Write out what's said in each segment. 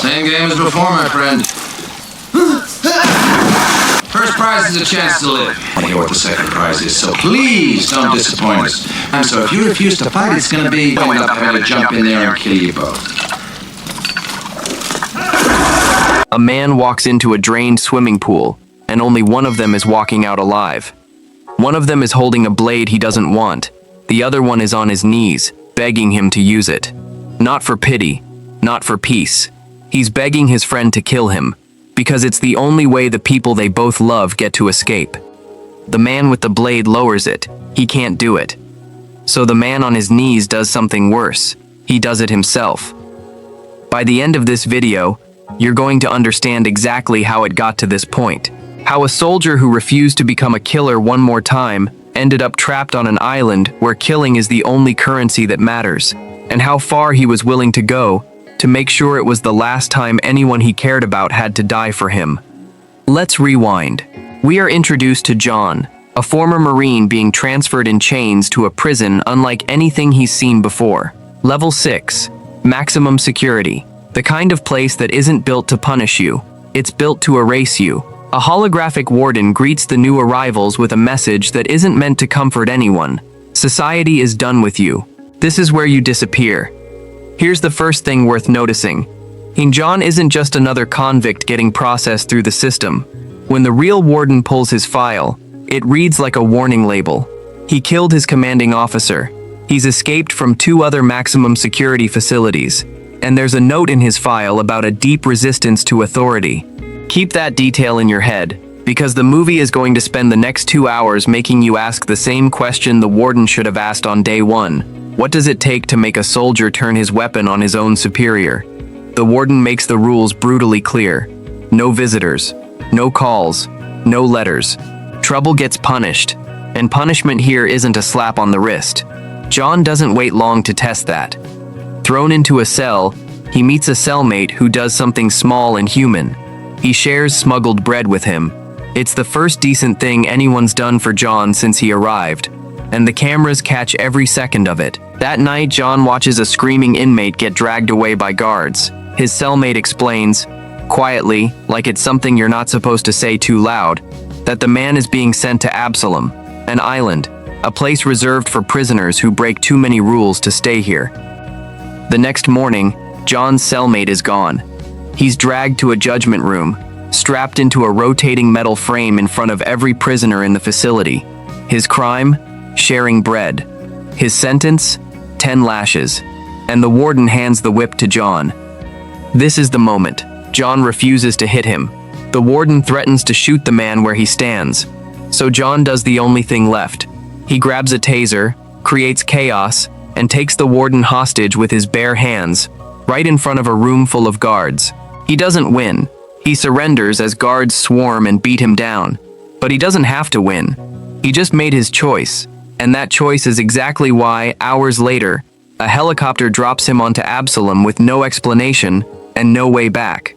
Same game as before, my friend. First prize is a chance to live. I know what the second prize is, so please don't disappoint us. And so if you refuse to fight, it's gonna be going up having to jump in there and kill you both. A man walks into a drained swimming pool, and only one of them is walking out alive. One of them is holding a blade he doesn't want. The other one is on his knees, begging him to use it. Not for pity, not for peace. He's begging his friend to kill him, because it's the only way the people they both love get to escape. The man with the blade lowers it. He can't do it. So the man on his knees does something worse. He does it himself. By the end of this video, you're going to understand exactly how it got to this point. How a soldier who refused to become a killer one more time ended up trapped on an island where killing is the only currency that matters, and how far he was willing to go to make sure it was the last time anyone he cared about had to die for him. Let's rewind. We are introduced to John, a former Marine being transferred in chains to a prison unlike anything he's seen before. Level 6. Maximum security. The kind of place that isn't built to punish you. It's built to erase you. A holographic warden greets the new arrivals with a message that isn't meant to comfort anyone. Society is done with you. This is where you disappear. Here's the first thing worth noticing. John isn't just another convict getting processed through the system. When the real warden pulls his file, it reads like a warning label. He killed his commanding officer. He's escaped from 2 other maximum security facilities. And there's a note in his file about a deep resistance to authority. Keep that detail in your head, because the movie is going to spend the next 2 hours making you ask the same question the warden should have asked on day 1. What does it take to make a soldier turn his weapon on his own superior? The warden makes the rules brutally clear. No visitors, no calls, no letters. Trouble gets punished, and punishment here isn't a slap on the wrist. John doesn't wait long to test that. Thrown into a cell, he meets a cellmate who does something small and human. He shares smuggled bread with him. It's the first decent thing anyone's done for John since he arrived, and the cameras catch every second of it. That night, John watches a screaming inmate get dragged away by guards. His cellmate explains, quietly, like it's something you're not supposed to say too loud, that the man is being sent to Absalom, an island, a place reserved for prisoners who break too many rules to stay here. The next morning, John's cellmate is gone. He's dragged to a judgment room, strapped into a rotating metal frame in front of every prisoner in the facility. His crime? Sharing bread. His sentence? 10 lashes. And the warden hands the whip to John. This is the moment. John refuses to hit him. The warden threatens to shoot the man where he stands. So John does the only thing left. He grabs a taser, creates chaos, and takes the warden hostage with his bare hands, right in front of a room full of guards. He doesn't win. He surrenders as guards swarm and beat him down. But he doesn't have to win. He just made his choice. And that choice is exactly why, hours later, a helicopter drops him onto Absalom with no explanation and no way back.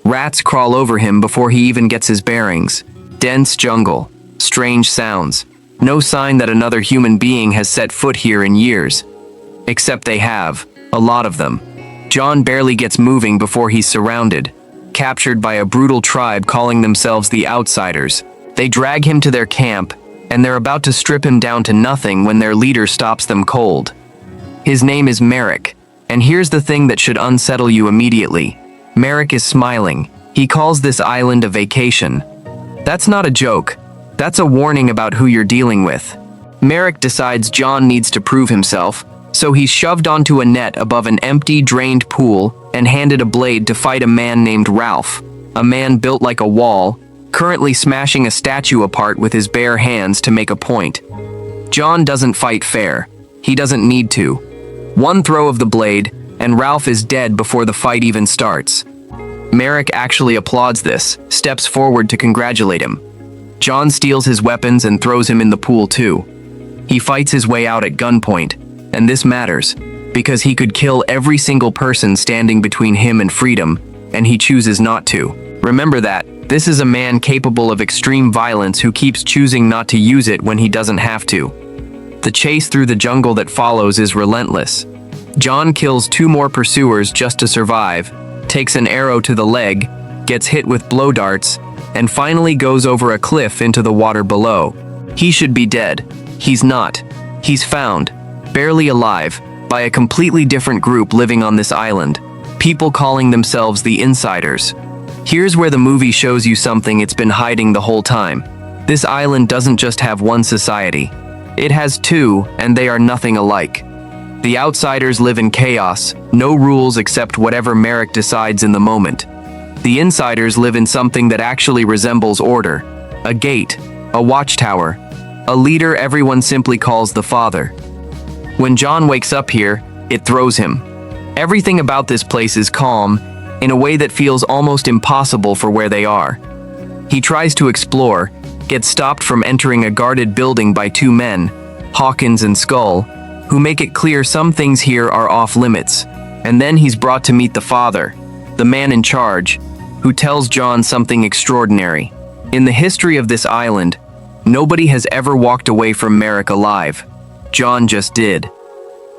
Rats crawl over him before he even gets his bearings. Dense jungle, strange sounds. No sign that another human being has set foot here in years. Except they have, a lot of them. John barely gets moving before he's surrounded, captured by a brutal tribe calling themselves the Outsiders. They drag him to their camp, and they're about to strip him down to nothing when their leader stops them cold. His name is Marek, and here's the thing that should unsettle you immediately. Marek is smiling. He calls this island a vacation. That's not a joke. That's a warning about who you're dealing with. Marek decides John needs to prove himself, so he's shoved onto a net above an empty, drained pool and handed a blade to fight a man named Ralph, a man built like a wall, currently smashing a statue apart with his bare hands to make a point. John doesn't fight fair. He doesn't need to. One throw of the blade, and Ralph is dead before the fight even starts. Marek actually applauds this, steps forward to congratulate him. John steals his weapons and throws him in the pool too. He fights his way out at gunpoint, and this matters, because he could kill every single person standing between him and freedom, and he chooses not to. Remember that, this is a man capable of extreme violence who keeps choosing not to use it when he doesn't have to. The chase through the jungle that follows is relentless. John kills 2 more pursuers just to survive, takes an arrow to the leg, gets hit with blow darts, and finally goes over a cliff into the water below. He should be dead. He's not. He's found, barely alive, by a completely different group living on this island. People calling themselves the Insiders. Here's where the movie shows you something it's been hiding the whole time. This island doesn't just have one society. It has two, and they are nothing alike. The Outsiders live in chaos, no rules except whatever Marek decides in the moment. The Insiders live in something that actually resembles order. A gate, a watchtower, a leader everyone simply calls the Father. When John wakes up here, it throws him. Everything about this place is calm, in a way that feels almost impossible for where they are. He tries to explore, gets stopped from entering a guarded building by two men, Hawkins and Skull, who make it clear some things here are off limits, and then he's brought to meet the Father, the man in charge, who tells John something extraordinary. In the history of this island, nobody has ever walked away from Marek alive. John just did.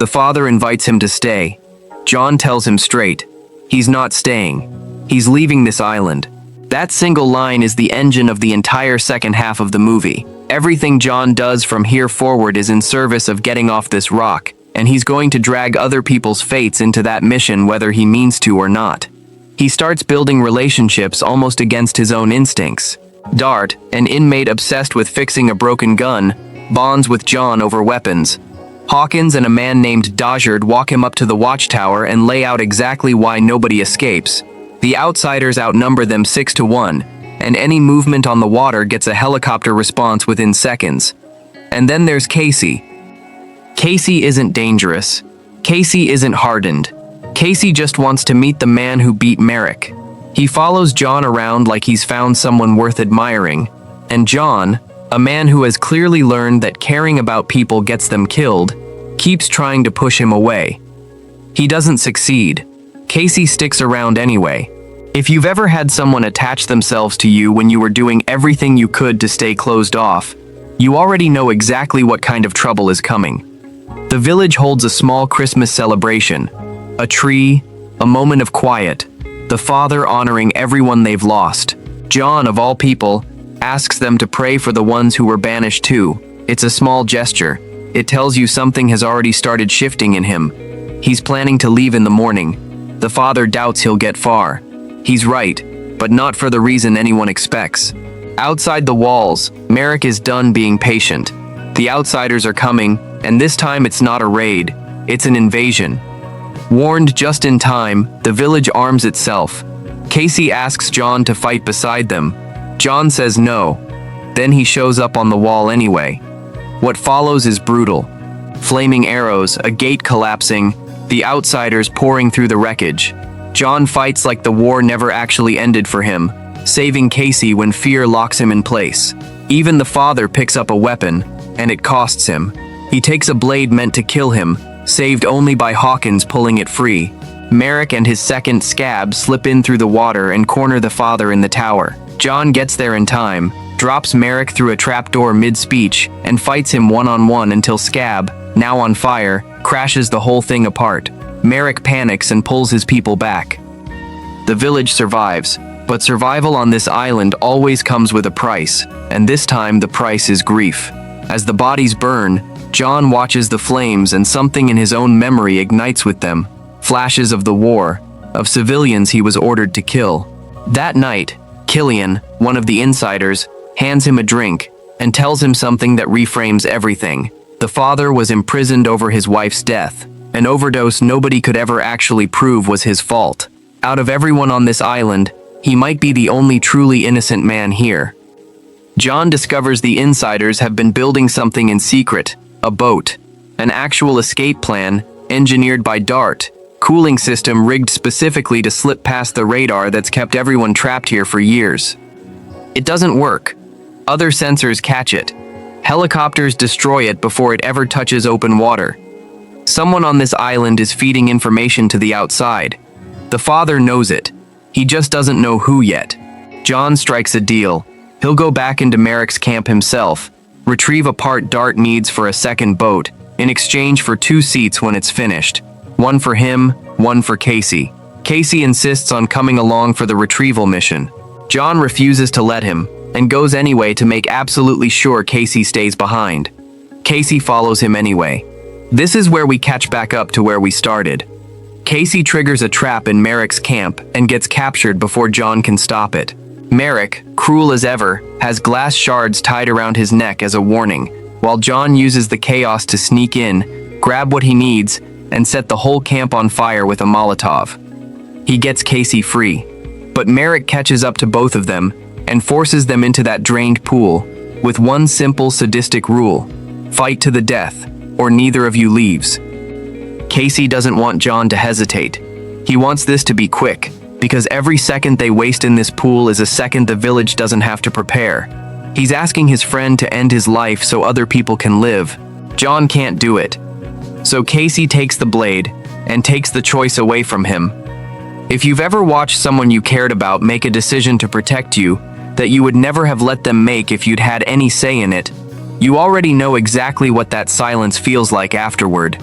The Father invites him to stay. John tells him straight, he's not staying. He's leaving this island. That single line is the engine of the entire second half of the movie. Everything John does from here forward is in service of getting off this rock, and he's going to drag other people's fates into that mission whether he means to or not. He starts building relationships almost against his own instincts. Dart, an inmate obsessed with fixing a broken gun, bonds with John over weapons. Hawkins and a man named Dysart walk him up to the watchtower and lay out exactly why nobody escapes. The Outsiders outnumber them 6-1, and any movement on the water gets a helicopter response within seconds. And then there's Casey. Casey isn't dangerous. Casey isn't hardened. Casey just wants to meet the man who beat Marek. He follows John around like he's found someone worth admiring, and John, a man who has clearly learned that caring about people gets them killed, keeps trying to push him away. He doesn't succeed. Casey sticks around anyway. If you've ever had someone attach themselves to you when you were doing everything you could to stay closed off, you already know exactly what kind of trouble is coming. The village holds a small Christmas celebration. A tree, a moment of quiet, the Father honoring everyone they've lost. John, of all people, asks them to pray for the ones who were banished too. It's a small gesture. It tells you something has already started shifting in him. He's planning to leave in the morning. The Father doubts he'll get far. He's right, but not for the reason anyone expects. Outside the walls, Marek is done being patient. The Outsiders are coming, and this time it's not a raid, it's an invasion. Warned just in time, the village arms itself. Casey asks John to fight beside them. John says no. Then he shows up on the wall anyway. What follows is brutal. Flaming arrows, a gate collapsing, the Outsiders pouring through the wreckage. John fights like the war never actually ended for him, saving Casey when fear locks him in place. Even the Father picks up a weapon, and it costs him. He takes a blade meant to kill him, saved only by Hawkins pulling it free. Marek and his second Scab slip in through the water and corner the Father in the tower. John gets there in time, drops Marek through a trapdoor mid-speech, and fights him one-on-one until Scab, now on fire, crashes the whole thing apart. Marek panics and pulls his people back. The village survives, but survival on this island always comes with a price, and this time the price is grief. As the bodies burn, John watches the flames and something in his own memory ignites with them. Flashes of the war, of civilians he was ordered to kill. That night, Killian, one of the Insiders, hands him a drink and tells him something that reframes everything. The Father was imprisoned over his wife's death, an overdose nobody could ever actually prove was his fault. Out of everyone on this island, he might be the only truly innocent man here. John discovers the Insiders have been building something in secret, a boat, an actual escape plan, engineered by Dart, cooling system rigged specifically to slip past the radar that's kept everyone trapped here for years. It doesn't work. Other sensors catch it. Helicopters destroy it before it ever touches open water. Someone on this island is feeding information to the outside. The Father knows it. He just doesn't know who yet. John strikes a deal. He'll go back into Marek's camp himself, retrieve a part Dart needs for a second boat, in exchange for 2 seats when it's finished. One for him, one for Casey. Casey insists on coming along for the retrieval mission. John refuses to let him, and goes anyway to make absolutely sure Casey stays behind. Casey follows him anyway. This is where we catch back up to where we started. Casey triggers a trap in Marek's camp and gets captured before John can stop it. Marek, cruel as ever, has glass shards tied around his neck as a warning, while John uses the chaos to sneak in, grab what he needs, and set the whole camp on fire with a Molotov. He gets Casey free, but Marek catches up to both of them and forces them into that drained pool with one simple sadistic rule: fight to the death, or neither of you leaves. Casey doesn't want John to hesitate. He wants this to be quick, because every second they waste in this pool is a second the village doesn't have to prepare. He's asking his friend to end his life so other people can live. John can't do it. So Casey takes the blade and takes the choice away from him. If you've ever watched someone you cared about make a decision to protect you that you would never have let them make if you'd had any say in it, you already know exactly what that silence feels like afterward.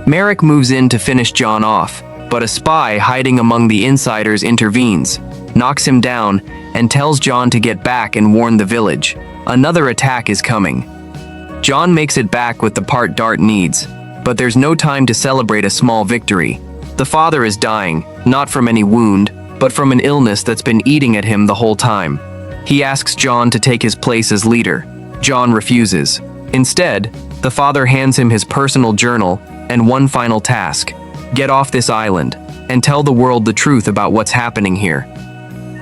Marek moves in to finish John off, but a spy hiding among the insiders intervenes, knocks him down, and tells John to get back and warn the village. Another attack is coming. John makes it back with the part Dart needs, but there's no time to celebrate a small victory. The father is dying, not from any wound, but from an illness that's been eating at him the whole time. He asks John to take his place as leader. John refuses. Instead, the father hands him his personal journal and one final task: get off this island and tell the world the truth about what's happening here.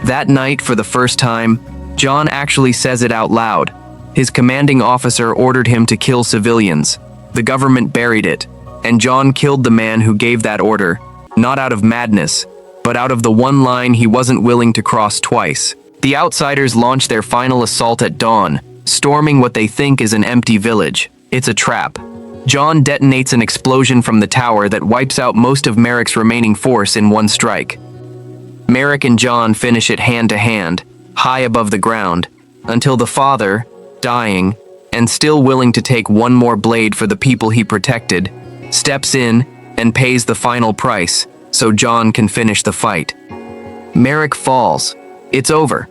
That night, for the first time, John actually says it out loud. His commanding officer ordered him to kill civilians. The government buried it, and John killed the man who gave that order, not out of madness, but out of the one line he wasn't willing to cross twice. The outsiders launch their final assault at dawn, storming what they think is an empty village. It's a trap. John detonates an explosion from the tower that wipes out most of Marek's remaining force in one strike. Marek and John finish it hand to hand, high above the ground, until the father, dying, and still willing to take one more blade for the people he protected, steps in and pays the final price so John can finish the fight. Marek falls. It's over.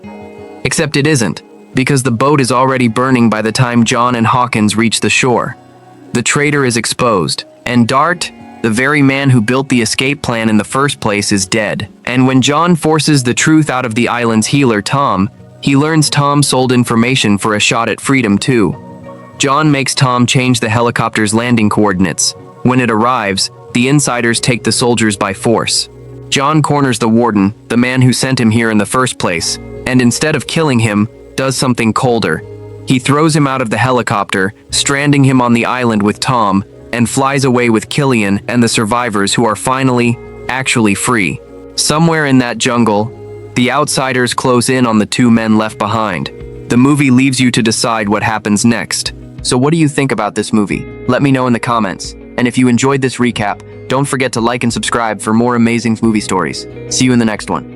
Except it isn't, because the boat is already burning by the time John and Hawkins reach the shore. The traitor is exposed, and Dart, the very man who built the escape plan in the first place, is dead. And when John forces the truth out of the island's healer, Tom, he learns Tom sold information for a shot at freedom too. John makes Tom change the helicopter's landing coordinates. When it arrives, the insiders take the soldiers by force. John corners the Warden, the man who sent him here in the first place, and instead of killing him, does something colder. He throws him out of the helicopter, stranding him on the island with Tom, and flies away with Killian and the survivors, who are finally, actually free. Somewhere in that jungle, the outsiders close in on the two men left behind. The movie leaves you to decide what happens next. So what do you think about this movie? Let me know in the comments. And if you enjoyed this recap, don't forget to like and subscribe for more amazing movie stories. See you in the next one.